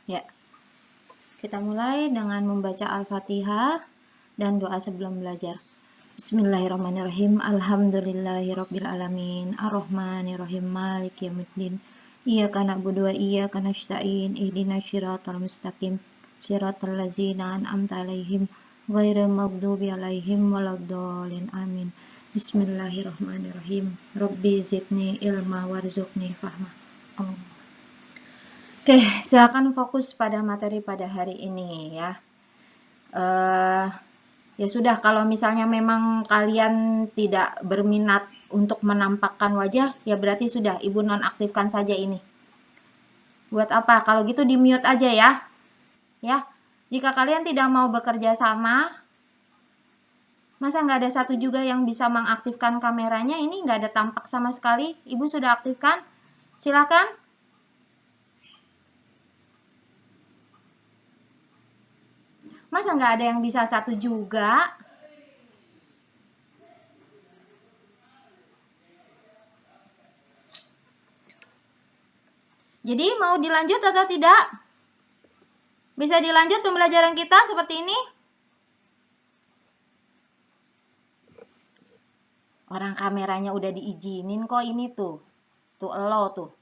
Ya, kita mulai dengan membaca Al-Fatihah dan doa sebelum belajar. Bismillahirrahmanirrahim. Alhamdulillahirrabbilalamin. Ar-Rahmanirrahim. Maliki yaumiddin. Iyyaka na'budu wa iyyaka nasta'in. Ihdinas siratal mustaqim. Siratal ladzina an'amta 'alaihim ghairil maghdubi 'alaihim waladdallin. Amin. Bismillahirrahmanirrahim. Rabbi zidni ilma warzuqni fahma. Oke, silakan fokus pada materi pada hari ini ya. Ya sudah, kalau misalnya memang kalian tidak berminat untuk menampakkan wajah, ya berarti sudah, Ibu nonaktifkan saja ini. Buat apa? Kalau gitu di mute aja ya. Ya, jika kalian tidak mau bekerja sama, masa nggak ada satu juga yang bisa mengaktifkan kameranya? Ini nggak ada tampak sama sekali. Ibu sudah aktifkan. Silakan. Masa nggak ada yang bisa satu juga? Jadi mau dilanjut atau tidak? Bisa dilanjut pembelajaran kita seperti ini? Orang kameranya udah diizinin kok ini tuh. Tuh elo tuh.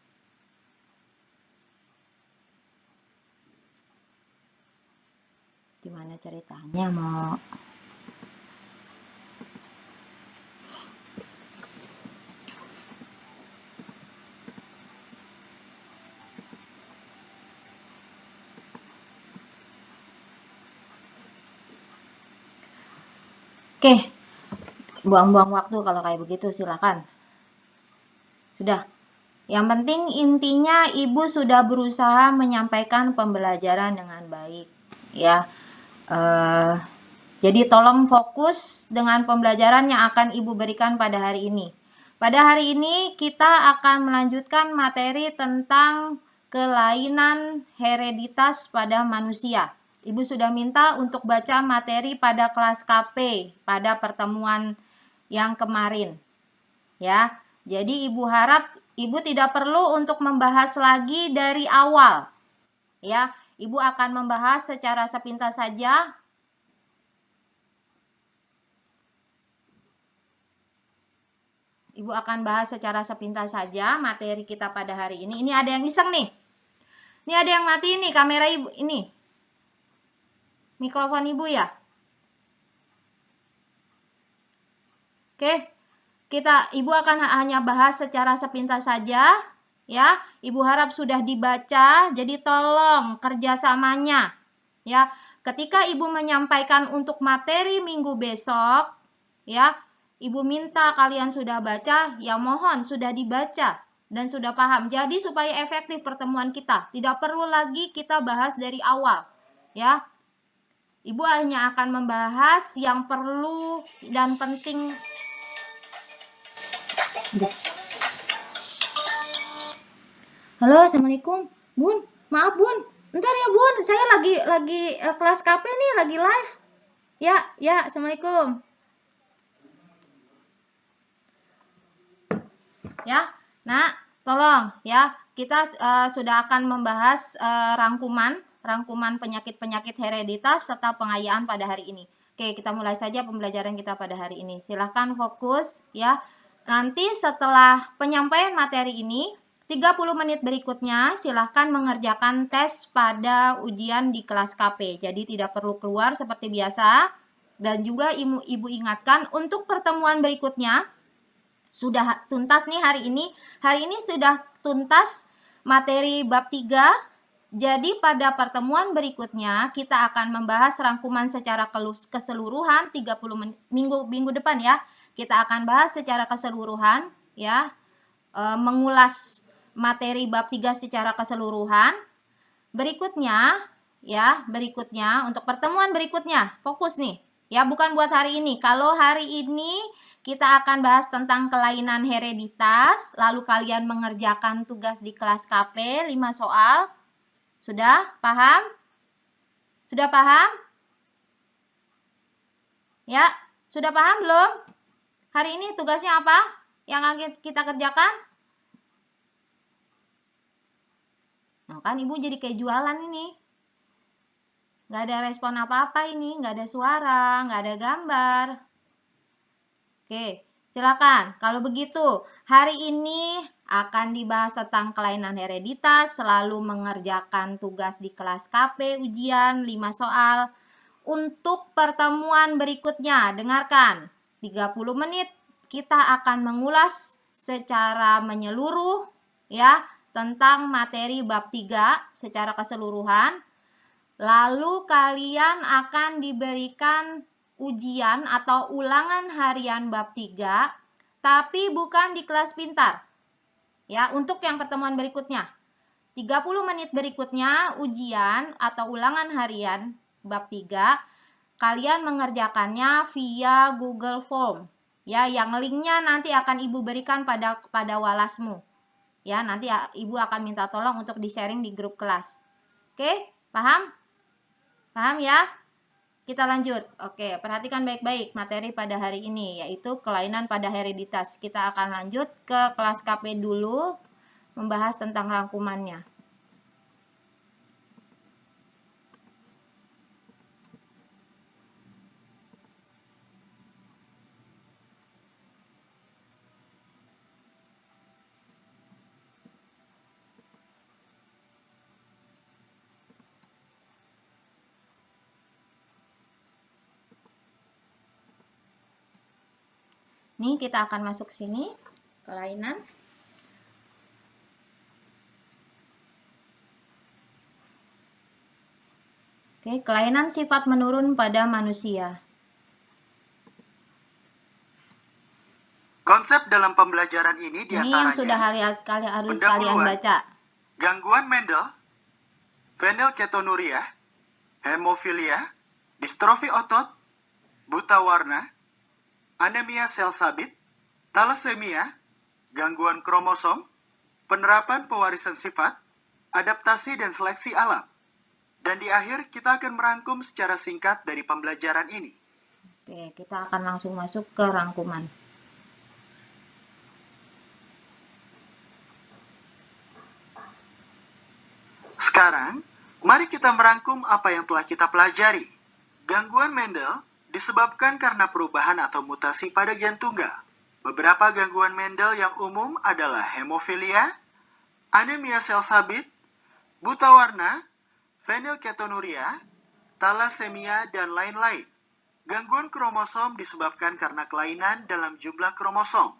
Gimana ceritanya mau? Oke, buang-buang waktu kalau kayak begitu, silakan. Sudah. Yang penting intinya Ibu sudah berusaha menyampaikan pembelajaran dengan baik, ya. Jadi tolong fokus dengan pembelajaran yang akan Ibu berikan pada hari ini. Pada hari ini kita akan melanjutkan materi tentang kelainan hereditas pada manusia. Ibu sudah minta untuk baca materi pada kelas KP pada pertemuan yang kemarin. Ya. Jadi Ibu harap Ibu tidak perlu untuk membahas lagi dari awal. Ya, Ibu akan membahas secara sepintas saja. Ibu akan bahas secara sepintas saja materi kita pada hari ini. Ini ada yang iseng nih. Ini ada yang mati nih kamera Ibu ini. Mikrofon Ibu ya. Oke. Ibu akan hanya bahas secara sepintas saja. Ya, Ibu harap sudah dibaca. Jadi tolong kerjasamanya. Ya, ketika Ibu menyampaikan untuk materi minggu besok, ya, Ibu minta kalian sudah baca, ya mohon sudah dibaca dan sudah paham. Jadi supaya efektif pertemuan kita, tidak perlu lagi kita bahas dari awal, ya. Ibu hanya akan membahas yang perlu dan penting. Halo, assalamualaikum, Bun. Maaf Bun, ntar ya Bun, saya lagi kelas KP nih, lagi live. Ya, assalamualaikum. Ya, nah, tolong ya, kita sudah akan membahas rangkuman penyakit-penyakit hereditas serta pengayaan pada hari ini. Oke, kita mulai saja pembelajaran kita pada hari ini. Silahkan fokus ya. Nanti setelah penyampaian materi ini, 30 menit berikutnya silahkan mengerjakan tes pada ujian di kelas KP. Jadi tidak perlu keluar seperti biasa. Dan juga Ibu ingatkan untuk pertemuan berikutnya, sudah tuntas nih hari ini. Hari ini sudah tuntas materi bab 3. Jadi pada pertemuan berikutnya kita akan membahas rangkuman secara keseluruhan 30 minggu depan ya. Kita akan bahas secara keseluruhan ya. Mengulas materi bab 3 secara keseluruhan. Berikutnya untuk pertemuan berikutnya fokus nih. Ya, bukan buat hari ini. Kalau hari ini kita akan bahas tentang kelainan hereditas, lalu kalian mengerjakan tugas di kelas KP 5 soal. Sudah paham? Sudah paham? Ya, sudah paham belum? Hari ini tugasnya apa yang akan kita kerjakan? Nah, kan Ibu jadi kayak jualan ini. Nggak ada respon apa-apa ini, nggak ada suara, nggak ada gambar. Oke, silakan. Kalau begitu, hari ini akan dibahas tentang kelainan hereditas, selalu mengerjakan tugas di kelas KP, ujian 5 soal. Untuk pertemuan berikutnya, dengarkan. 30 menit kita akan mengulas secara menyeluruh ya tentang materi bab 3 secara keseluruhan. Lalu kalian akan diberikan ujian atau ulangan harian bab 3, tapi bukan di kelas pintar. Ya, untuk yang pertemuan berikutnya. 30 menit berikutnya ujian atau ulangan harian bab 3, kalian mengerjakannya via Google Form. Ya, yang linknya nanti akan Ibu berikan pada walasmu. Ya, nanti Ibu akan minta tolong untuk di-sharing di grup kelas. Oke, paham? Paham ya? Kita lanjut. Oke, perhatikan baik-baik materi pada hari ini, yaitu kelainan pada hereditas. Kita akan lanjut ke kelas KP dulu, membahas tentang rangkumannya. Nih, kita akan masuk sini, kelainan. Oke, kelainan sifat menurun pada manusia. Konsep dalam pembelajaran ini Ini diantaranya yang sudah harus kalian baca. Gangguan Mendel, fenilketonuria, hemofilia, distrofi otot, buta warna, anemia sel sabit, talasemia, gangguan kromosom, penerapan pewarisan sifat, adaptasi dan seleksi alam. Dan di akhir kita akan merangkum secara singkat dari pembelajaran ini. Oke, kita akan langsung masuk ke rangkuman. Sekarang, mari kita merangkum apa yang telah kita pelajari. Gangguan Mendel disebabkan karena perubahan atau mutasi pada gen tunggal. Beberapa gangguan Mendel yang umum adalah hemofilia, anemia sel sabit, buta warna, fenilketonuria, talasemia, dan lain-lain. Gangguan kromosom disebabkan karena kelainan dalam jumlah kromosom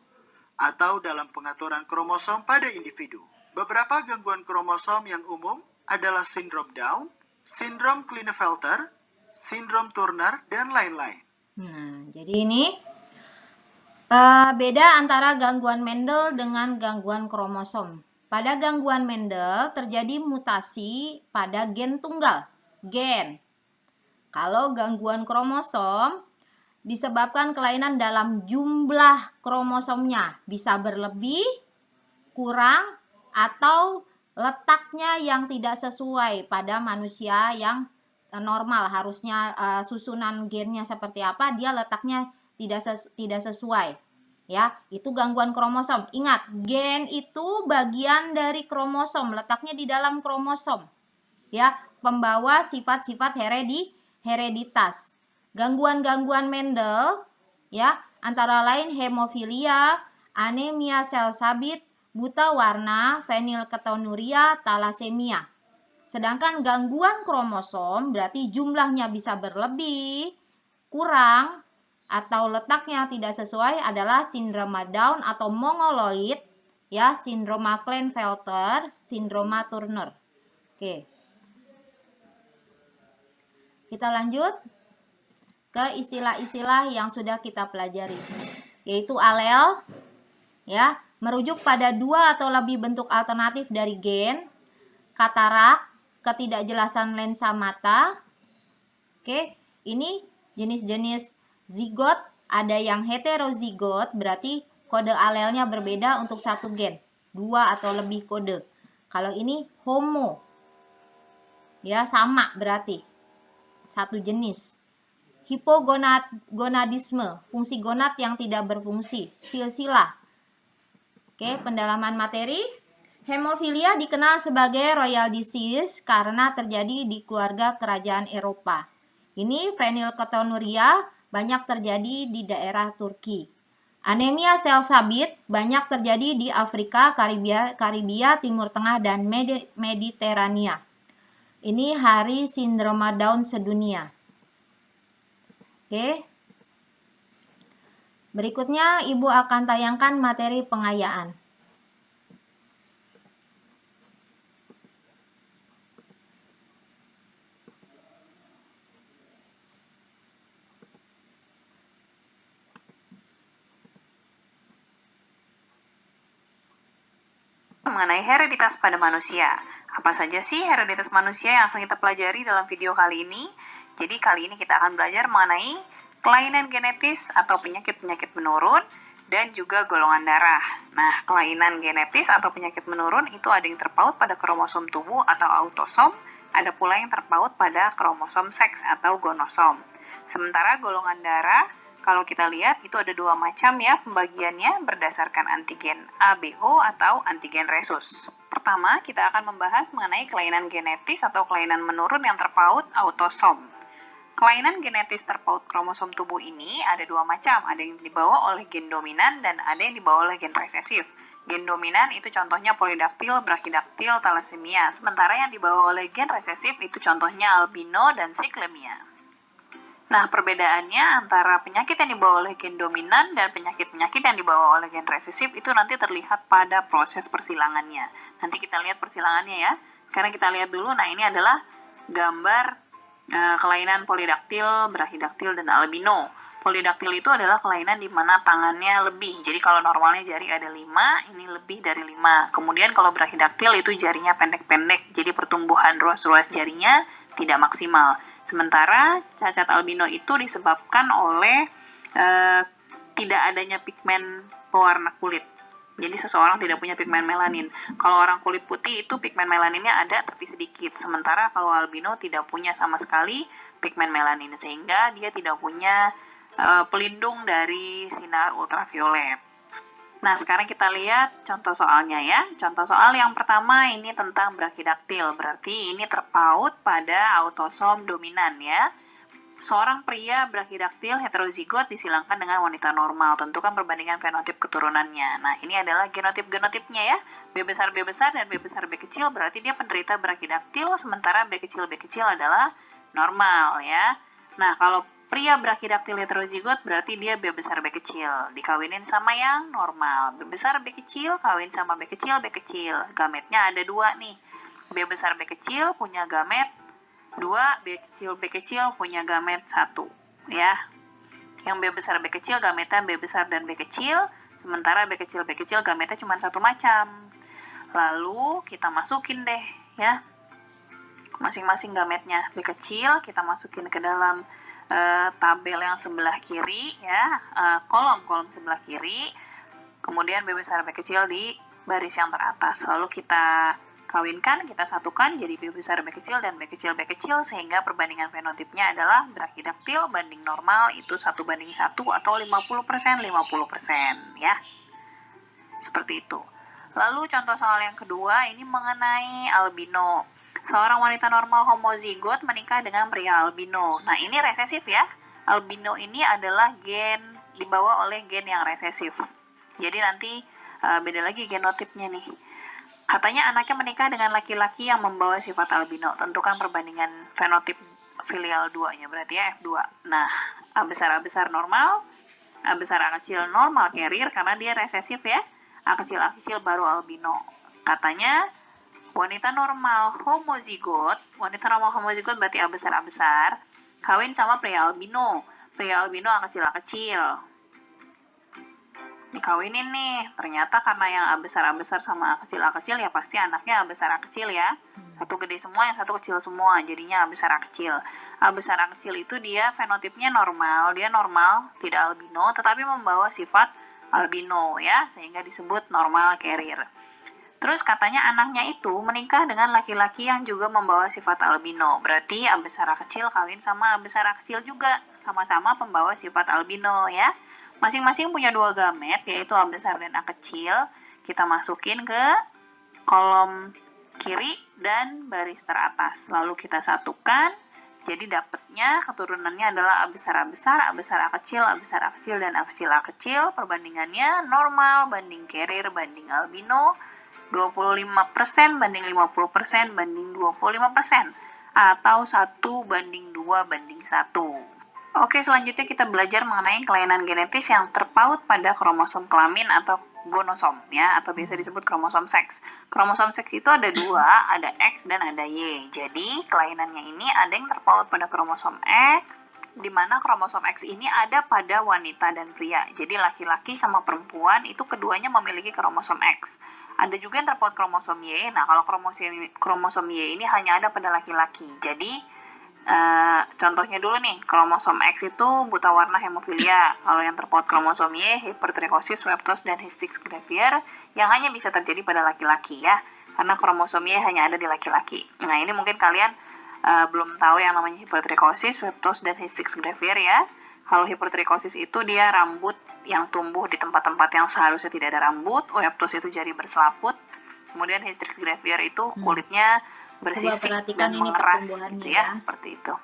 atau dalam pengaturan kromosom pada individu. Beberapa gangguan kromosom yang umum adalah sindrom Down, sindrom Klinefelter, sindrom Turner, dan lain-lain. Nah, jadi ini beda antara gangguan Mendel dengan gangguan kromosom. Pada gangguan Mendel terjadi mutasi pada gen tunggal, gen. Kalau gangguan kromosom disebabkan kelainan dalam jumlah kromosomnya, bisa berlebih, kurang, atau letaknya yang tidak sesuai pada manusia yang normal. Harusnya susunan gennya seperti apa, dia letaknya tidak sesuai. Ya, itu gangguan kromosom. Ingat, gen itu bagian dari kromosom, letaknya di dalam kromosom. Ya, pembawa sifat-sifat hereditas. Gangguan-gangguan Mendel ya, antara lain hemofilia, anemia sel sabit, buta warna, fenilketonuria, talasemia. Sedangkan gangguan kromosom berarti jumlahnya bisa berlebih, kurang, atau letaknya tidak sesuai adalah sindroma Down atau mongoloid, ya, sindroma Klinefelter, sindroma Turner. Oke. Kita lanjut ke istilah-istilah yang sudah kita pelajari, yaitu alel, ya, merujuk pada dua atau lebih bentuk alternatif dari gen, katarak, ketidakjelasan lensa mata. Oke, ini jenis-jenis zigot, ada yang heterozigot, berarti kode alelnya berbeda untuk satu gen, dua atau lebih kode. Kalau ini homo, ya, sama berarti satu jenis. Hipogonadisme, fungsi gonad yang tidak berfungsi, silsilah. Oke, pendalaman materi. Hemofilia dikenal sebagai royal disease karena terjadi di keluarga kerajaan Eropa. Ini fenilketonuria banyak terjadi di daerah Turki. Anemia sel sabit banyak terjadi di Afrika, Karibia, Timur Tengah, dan Mediterania. Ini Hari Sindroma Down sedunia. Oke. Berikutnya Ibu akan tayangkan materi pengayaan. Mengenai hereditas pada manusia. Apa saja sih hereditas manusia yang akan kita pelajari dalam video kali ini? Jadi kali ini kita akan belajar mengenai kelainan genetis atau penyakit-penyakit menurun dan juga golongan darah. Nah, kelainan genetis atau penyakit menurun itu ada yang terpaut pada kromosom tubuh atau autosom, ada pula yang terpaut pada kromosom seks atau gonosom. Sementara golongan darah, kalau kita lihat itu ada dua macam ya pembagiannya berdasarkan antigen ABO atau antigen resus. Pertama, kita akan membahas mengenai kelainan genetis atau kelainan menurun yang terpaut autosom. Kelainan genetis terpaut kromosom tubuh ini ada dua macam, ada yang dibawa oleh gen dominan dan ada yang dibawa oleh gen resesif. Gen dominan itu contohnya polidaktil, brachydactyl, thalassemia, sementara yang dibawa oleh gen resesif itu contohnya albino dan sicklemia. Nah, perbedaannya antara penyakit yang dibawa oleh gen dominan dan penyakit-penyakit yang dibawa oleh gen resesif itu nanti terlihat pada proses persilangannya. Nanti kita lihat persilangannya ya. Sekarang kita lihat dulu, nah ini adalah gambar kelainan polidaktil, brachydactyl, dan albino. Polidaktil itu adalah kelainan di mana tangannya lebih. Jadi kalau normalnya jari ada 5, ini lebih dari 5. Kemudian kalau brachydactyl itu jarinya pendek-pendek, jadi pertumbuhan ruas-ruas jarinya tidak maksimal. Sementara cacat albino itu disebabkan oleh tidak adanya pigmen pewarna kulit. Jadi seseorang tidak punya pigmen melanin. Kalau orang kulit putih itu pigmen melaninnya ada tapi sedikit. Sementara kalau albino tidak punya sama sekali pigmen melanin sehingga dia tidak punya pelindung dari sinar ultraviolet. Nah, sekarang kita lihat contoh soalnya ya. Contoh soal yang pertama ini tentang brachydactyl. Berarti ini terpaut pada autosom dominan ya. Seorang pria brachydactyl heterozigot disilangkan dengan wanita normal. Tentukan perbandingan fenotip keturunannya. Nah, ini adalah genotip-genotipnya ya. B besar B besar dan B besar B kecil berarti dia penderita brachydactyl, sementara B kecil adalah normal ya. Nah, kalau pria brachydactyl heterozigot berarti dia B besar B kecil. Dikawinin sama yang normal. B besar B kecil kawin sama B kecil B kecil. Gametnya ada 2 nih. B besar B kecil punya gamet 2, B kecil punya gamet 1 ya. Yang B besar B kecil gametnya B besar dan B kecil, sementara B kecil gametnya cuma satu macam. Lalu kita masukin deh ya masing-masing gametnya B kecil, kita masukin ke dalam tabel yang sebelah kiri ya, kolom sebelah kiri. Kemudian B besar B kecil di baris yang teratas. Lalu kita kawinkan, kita satukan jadi B besar B kecil dan B kecil sehingga perbandingan fenotipnya adalah brachydactyl banding normal itu 1:1 atau 50% ya. Seperti itu. Lalu contoh soal yang kedua ini mengenai albino. Seorang wanita normal homozigot menikah dengan pria albino. Nah, ini resesif ya. Albino ini adalah gen dibawa oleh gen yang resesif. Jadi nanti beda lagi genotipnya nih. Katanya anaknya menikah dengan laki-laki yang membawa sifat albino. Tentukan perbandingan fenotip filial 2-nya, berarti ya F2. Nah, A besar normal, A besar A kecil normal carrier karena dia resesif ya. A kecil baru albino. Katanya wanita normal homozigot berarti A besar, kawin sama pria albino A kecil. Dikawinin nih, ternyata karena yang A besar sama A kecil ya pasti anaknya A besar A kecil ya. Satu gede semua, yang satu kecil semua, jadinya A besar A kecil. A besar A kecil itu dia fenotipnya normal, tidak albino, tetapi membawa sifat albino ya, sehingga disebut normal carrier. Terus katanya anaknya itu menikah dengan laki-laki yang juga membawa sifat albino, berarti A besar A kecil kawin sama A besar A kecil juga, sama-sama pembawa sifat albino ya. Masing-masing punya 2 gamet, yaitu A besar dan A kecil. Kita masukin ke kolom kiri dan baris teratas. Lalu kita satukan, jadi dapatnya keturunannya adalah A besar A besar, A besar A kecil, A besar A kecil, dan A kecil A kecil. Perbandingannya normal banding carrier banding albino, 25% banding 50% banding 25%, atau 1 banding 2 banding 1. Oke, selanjutnya kita belajar mengenai kelainan genetis yang terpaut pada kromosom kelamin atau gonosom, ya, atau biasa disebut kromosom seks. Kromosom seks itu ada dua, ada X dan ada Y. Jadi kelainannya ini ada yang terpaut pada kromosom X, di mana kromosom X ini ada pada wanita dan pria. Jadi laki-laki sama perempuan itu keduanya memiliki kromosom X. Ada juga yang terpaut kromosom Y. Nah, kalau kromosom Y ini hanya ada pada laki-laki. Jadi contohnya dulu nih, kromosom X itu buta warna hemofilia. Kalau yang terpaut kromosom Y, hipertrikosis, webtos, dan cystic gravier yang hanya bisa terjadi pada laki-laki, ya, karena kromosom Y hanya ada di laki-laki. Nah, ini mungkin kalian belum tahu yang namanya hipertrikosis, webtos, dan cystic gravier, ya. Kalau hipertrikosis itu dia rambut yang tumbuh di tempat-tempat yang seharusnya tidak ada rambut. Webtos itu jari berselaput. Kemudian cystic gravier itu kulitnya bersisik dan mengeras, gitu ya, seperti itu.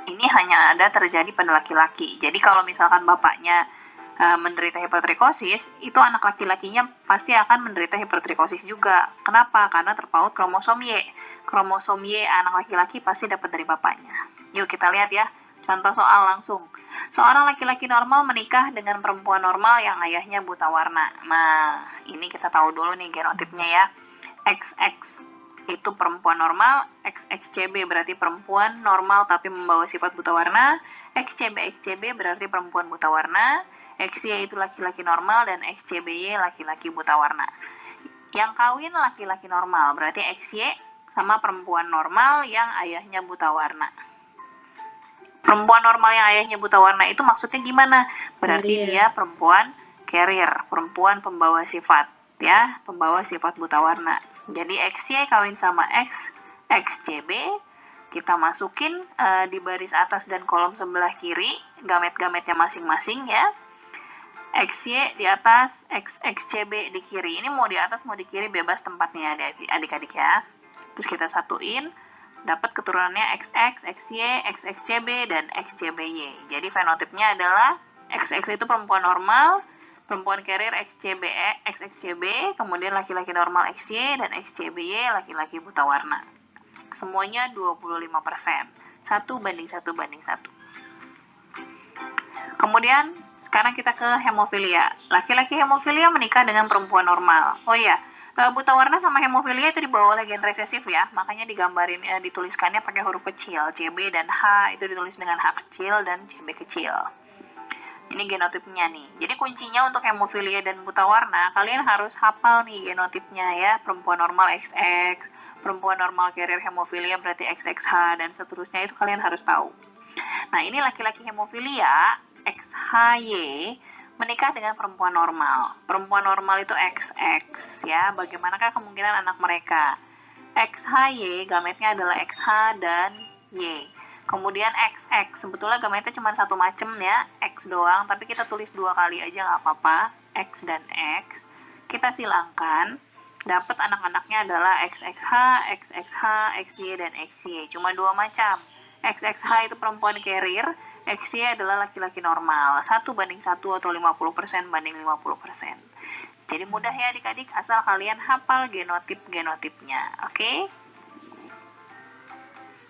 Ini hanya ada terjadi pada laki-laki. Jadi kalau misalkan bapaknya menderita hipertrikosis, itu anak laki-lakinya pasti akan menderita hipertrikosis juga. Kenapa? Karena terpaut kromosom Y. Kromosom Y anak laki-laki pasti dapat dari bapaknya. Yuk kita lihat ya, contoh soal langsung. Seorang laki-laki normal menikah dengan perempuan normal yang ayahnya buta warna. Nah, ini kita tahu dulu nih genotipnya, ya. XX itu perempuan normal, XXCB berarti perempuan normal tapi membawa sifat buta warna, XCB berarti perempuan buta warna, XY itu laki-laki normal, dan XCBY laki-laki buta warna. Yang kawin laki-laki normal berarti XY sama perempuan normal yang ayahnya buta warna. Perempuan normal yang ayahnya buta warna itu maksudnya gimana? Berarti dia perempuan carrier, perempuan pembawa sifat, ya, pembawa sifat buta warna. Jadi XY kawin sama XCB, kita masukin di baris atas dan kolom sebelah kiri gamet-gametnya masing-masing, ya. XY di atas, XCB di kiri. Ini mau di atas mau di kiri bebas tempatnya, adik-adik, ya. Terus kita satuin, dapat keturunannya XX, XY, XXCB, dan XCBY. Jadi fenotipnya adalah XX itu perempuan normal, perempuan carrier XXCB, kemudian laki-laki normal XY, dan XCBY laki-laki buta warna. Semuanya 25%. 1 banding 1 banding 1. Kemudian sekarang kita ke hemofilia. Laki-laki hemofilia menikah dengan perempuan normal. Oh iya, buta warna sama hemofilia itu dibawa oleh gen resesif, ya. Makanya digambarin, dituliskannya pakai huruf kecil. CB dan H itu ditulis dengan H kecil dan CB kecil. Ini genotipnya nih. Jadi kuncinya untuk hemofilia dan buta warna, kalian harus hafal nih genotipnya, ya. Perempuan normal XX, perempuan normal carrier hemofilia berarti XXH, dan seterusnya itu kalian harus tahu. Nah, ini laki-laki hemofilia XHY menikah dengan perempuan normal. Perempuan normal itu XX, ya. Bagaimanakah kemungkinan anak mereka? XHY gametnya adalah XH dan Y. Kemudian XX, sebetulnya gametnya cuma satu macam, ya, X doang, tapi kita tulis 2 kali aja nggak apa-apa, X dan X. Kita silangkan, dapat anak-anaknya adalah XXH, XXH, XY, dan XY. Cuma 2 macam. XXH itu perempuan carrier, XY adalah laki-laki normal. 1 banding 1 atau 50% banding 50%. Jadi mudah ya adik-adik, asal kalian hafal genotip-genotipnya, oke?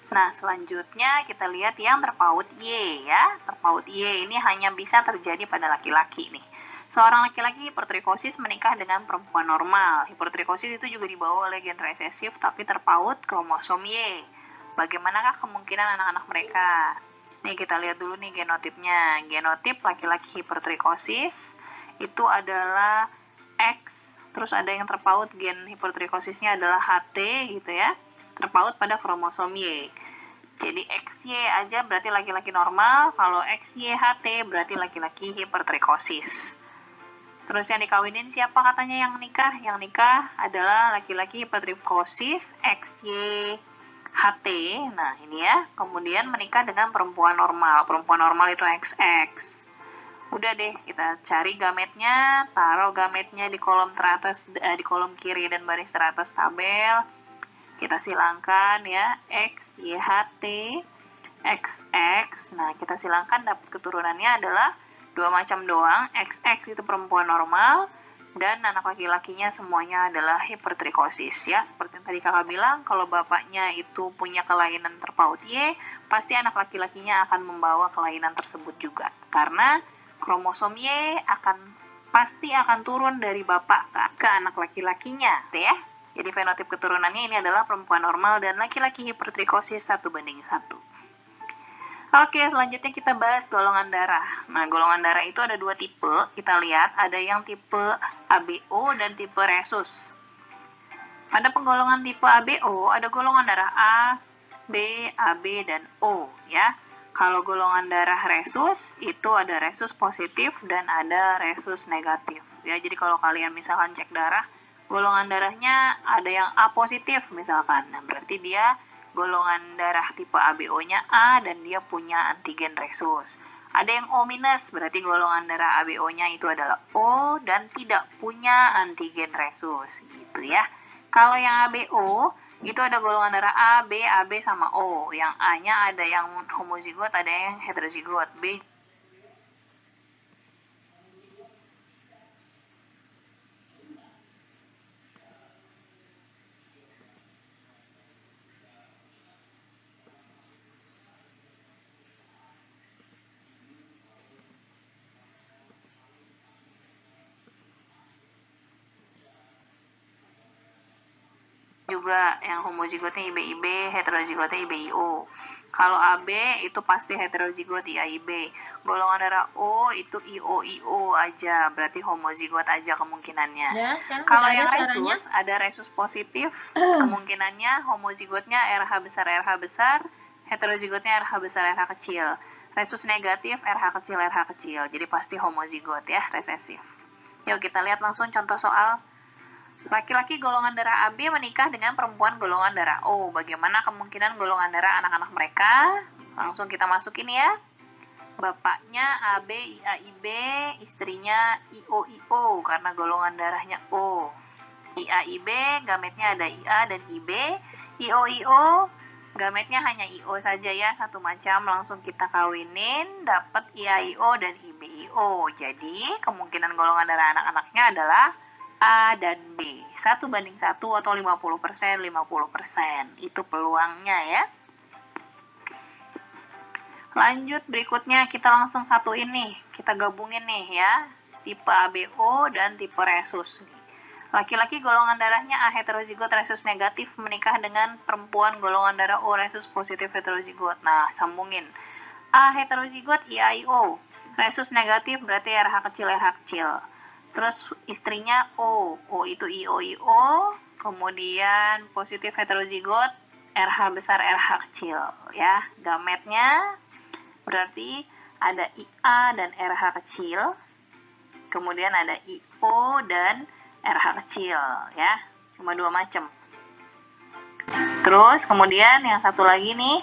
Nah, selanjutnya kita lihat yang terpaut Y, ya. Terpaut Y ini hanya bisa terjadi pada laki-laki nih. Seorang laki-laki hipertrikosis menikah dengan perempuan normal. Hipertrikosis itu juga dibawa oleh gen resesif tapi terpaut kromosom Y. Bagaimanakah kemungkinan anak-anak mereka? Nih kita lihat dulu nih genotipnya. Genotip laki-laki hipertrikosis itu adalah X, terus ada yang terpaut gen hipertrikosisnya adalah HT gitu ya, terpaut pada kromosom Y. Jadi XY aja berarti laki-laki normal, kalau XYHT berarti laki-laki hipertrikosis. Terus yang dikawinin siapa katanya yang nikah? Yang nikah adalah laki-laki hipertrikosis XYHT. Nah ini ya, kemudian menikah dengan perempuan normal. Perempuan normal itu XX. Udah deh, kita cari gametnya, taruh gametnya di kolom teratas, di kolom kiri dan baris teratas tabel. Kita silangkan ya, X, Y, H, T, X, X. Nah, kita silangkan dapat keturunannya adalah 2 macam doang. XX itu perempuan normal, dan anak laki-lakinya semuanya adalah hipertrikosis ya. Seperti yang tadi kakak bilang, kalau bapaknya itu punya kelainan terpaut Y, pasti anak laki-lakinya akan membawa kelainan tersebut juga. Karena kromosom Y pasti akan turun dari bapak ke anak laki-lakinya ya. Jadi fenotip keturunannya ini adalah perempuan normal dan laki-laki hipertrikosis 1:1. Oke, selanjutnya kita bahas golongan darah. Nah, golongan darah itu ada 2 tipe. Kita lihat, ada yang tipe ABO dan tipe resus. Pada penggolongan tipe ABO, ada golongan darah A, B, AB, dan O ya. Kalau golongan darah resus, itu ada resus positif dan ada resus negatif ya. Jadi kalau kalian misalkan cek darah, golongan darahnya ada yang A positif misalkan. Nah, berarti dia golongan darah tipe ABO-nya A dan dia punya antigen resus. Ada yang O minus, berarti golongan darah ABO-nya itu adalah O dan tidak punya antigen resus gitu ya. Kalau yang ABO itu ada golongan darah A, B, AB sama O. Yang A-nya ada yang homozigot, ada yang heterozigot. B juga yang homozigotnya IB-IB, heterozigotnya IB-IO. Kalau AB itu pasti heterozigot IAIB. Golongan darah O itu IO-IO aja, berarti homozigot aja kemungkinannya. Ya, sekarang Kalau udah yang ada suaranya. resus, ada resus positif, kemungkinannya homozigotnya RH besar, heterozigotnya RH besar, RH kecil. Resus negatif, RH kecil, jadi pasti homozigot ya, resesif. Yuk kita lihat langsung contoh soal. Laki-laki golongan darah AB menikah dengan perempuan golongan darah O. Bagaimana kemungkinan golongan darah anak-anak mereka? Langsung kita masukin ya. Bapaknya AB IAIB, istrinya IO-IO karena golongan darahnya O. IAIB, gametnya ada IA dan IB. IO-IO, gametnya hanya IO saja ya, satu macam. Langsung kita kawinin, dapat IAIO dan IB-IO. Jadi, kemungkinan golongan darah anak-anaknya adalah A dan B. 1:1 atau 50%, 50%. Itu peluangnya ya. Lanjut berikutnya kita langsung satuin nih. Kita gabungin nih ya. Tipe ABO dan tipe resus. Laki-laki golongan darahnya A heterozigot resus negatif menikah dengan perempuan golongan darah O resus positif heterozigot. Nah, sambungin. A heterozigot IAIO. Resus negatif berarti RH kecil. Terus istrinya O itu IO-IO, kemudian positif heterozigot, RH besar, RH kecil ya. Gametnya berarti ada IA dan RH kecil, kemudian ada IO dan RH kecil ya, cuma 2 macam. Terus kemudian yang satu lagi nih,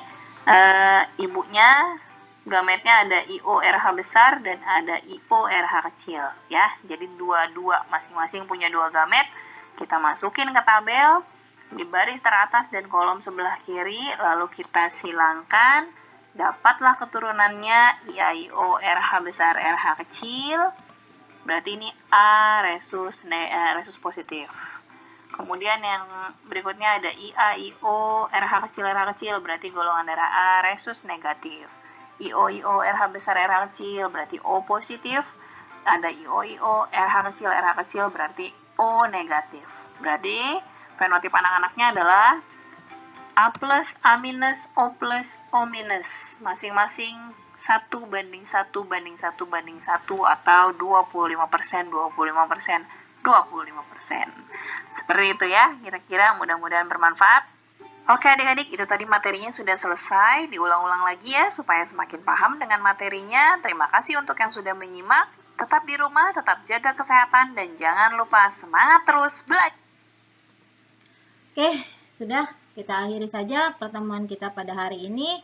ibunya gametnya ada IO RH besar dan ada IO RH kecil ya. Jadi dua-dua masing-masing punya 2 gamet. Kita masukin ke tabel di baris teratas dan kolom sebelah kiri, lalu kita silangkan. Dapatlah keturunannya IAIO RH besar RH kecil. Berarti ini A resus positif. Kemudian yang berikutnya ada IAIO RH kecil, berarti golongan darah A resus negatif. IO-IO RH besar RH kecil berarti O positif. Ada IO-IO RH kecil berarti O negatif. Berarti fenotip anak-anaknya adalah A plus, A minus, O plus, O minus. Masing-masing 1:1 atau 25%, 25%. Seperti itu ya, kira-kira mudah-mudahan bermanfaat. Oke adik-adik, itu tadi materinya sudah selesai. Diulang-ulang lagi ya, supaya semakin paham dengan materinya. Terima kasih untuk yang sudah menyimak. Tetap di rumah, tetap jaga kesehatan, dan jangan lupa semangat terus belajar. Oke, sudah kita akhiri saja pertemuan kita pada hari ini.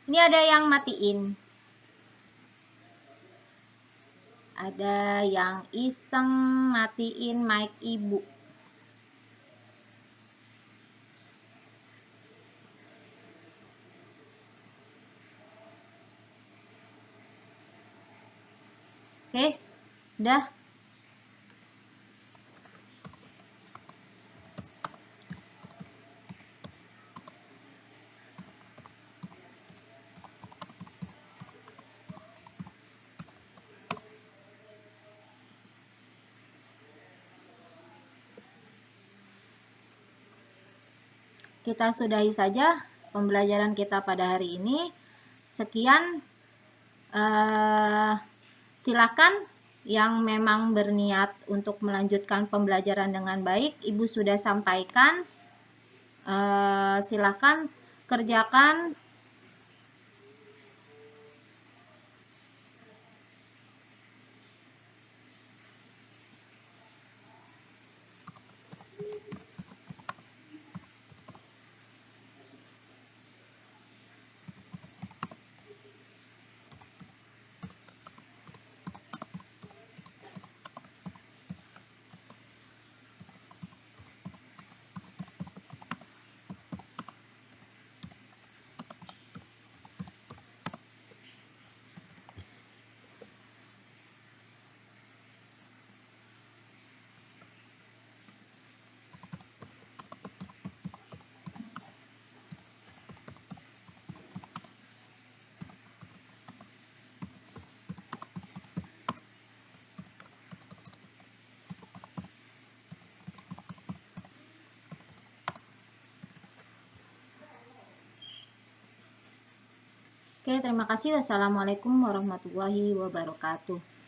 Ini ada yang matiin. Ada yang iseng matiin mic ibu. Oke, udah. Kita sudahi saja pembelajaran kita pada hari ini. Sekian, silakan yang memang berniat untuk melanjutkan pembelajaran dengan baik. Ibu sudah sampaikan, silakan kerjakan. Oke, terima kasih. Wassalamualaikum warahmatullahi wabarakatuh.